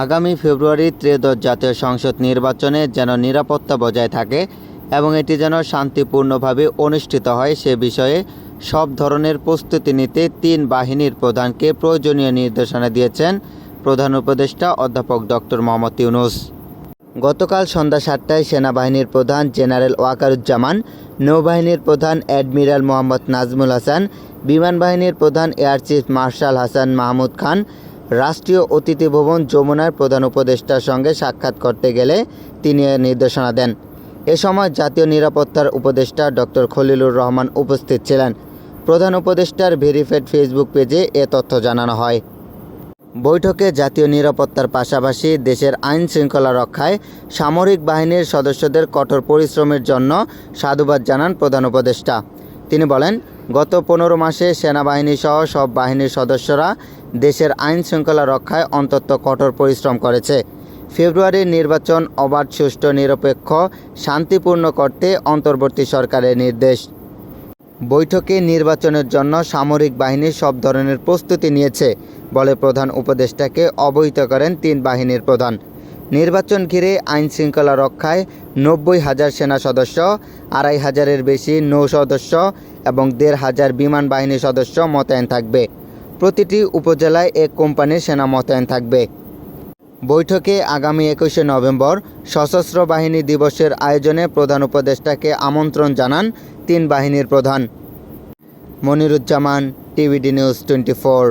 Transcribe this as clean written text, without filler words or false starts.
আগামী ফেব্রুয়ারি ত্রয়োদশ জাতীয় সংসদ নির্বাচনে যেন নিরাপত্তা বজায় থাকে এবং এটি যেন শান্তিপূর্ণভাবে অনুষ্ঠিত হয় সে বিষয়ে সব ধরনের প্রস্তুতি নিতে তিন বাহিনীর প্রধানকে প্রয়োজনীয় নির্দেশনা দিয়েছেন প্রধান উপদেষ্টা অধ্যাপক ডক্টর মোহাম্মদ ইউনূস। গতকাল সন্ধ্যা ৭টায় সেনাবাহিনীর প্রধান জেনারেল ওয়াকারুজ্জামান, নৌবাহিনীর প্রধান অ্যাডমিরাল মোহাম্মদ নাজমুল হাসান, বিমান বাহিনীর প্রধান air chief marshal Hasan Mahmud Khan রাষ্ট্রীয় অতিথি ভবন যমুনার প্রধান উপদেষ্টার সঙ্গে সাক্ষাৎ করতে গেলে তিনি নির্দেশনা দেন। এ সময় জাতীয় নিরাপত্তার উপদেষ্টা ডক্টর খলিলুর রহমান উপস্থিত ছিলেন। প্রধান উপদেষ্টার ভেরিফাইড ফেসবুক পেজে এ তথ্য জানানো হয়। বৈঠকে জাতীয় নিরাপত্তার পাশাপাশি দেশের আইন শৃঙ্খলা রক্ষায় সামরিক বাহিনীর সদস্যদের কঠোর পরিশ্রমের জন্য সাধুবাদ জানান প্রধান উপদেষ্টা। তিনি বলেন, গত 15 মাসে সেনাবাহিনী সহ সব বাহিনীর সদস্যরা দেশের আইন শৃঙ্খলা রক্ষায় অন্তত কঠোর পরিশ্রম করেছে। ফেব্রুয়ারির নির্বাচন অবাধ, সুষ্ঠু, নিরপেক্ষ, শান্তিপূর্ণ করতে অন্তর্বর্তী সরকারের নির্দেশ। বৈঠকে নির্বাচনের জন্য সামরিক বাহিনী সব ধরনের প্রস্তুতি নিয়েছে বলে প্রধান উপদেষ্টাকে অবহিত করেন তিন বাহিনীর প্রধান। নির্বাচন ঘিরে আইন শৃঙ্খলা রক্ষায় 90,000 সেনা সদস্য, 2,500-এর বেশি নৌ সদস্য এবং 1,500 বিমান বাহিনী সদস্য মোতায়েন থাকবে। প্রতিটি উপজেলায় এক কোম্পানির সেনা মোতায়েন থাকবে। বৈঠকে আগামী 21শে নভেম্বর সশস্ত্র বাহিনী দিবসের আয়োজনে প্রধান উপদেষ্টাকে আমন্ত্রণ জানান তিন বাহিনীর প্রধান। Moniruzzaman, TVD news 24।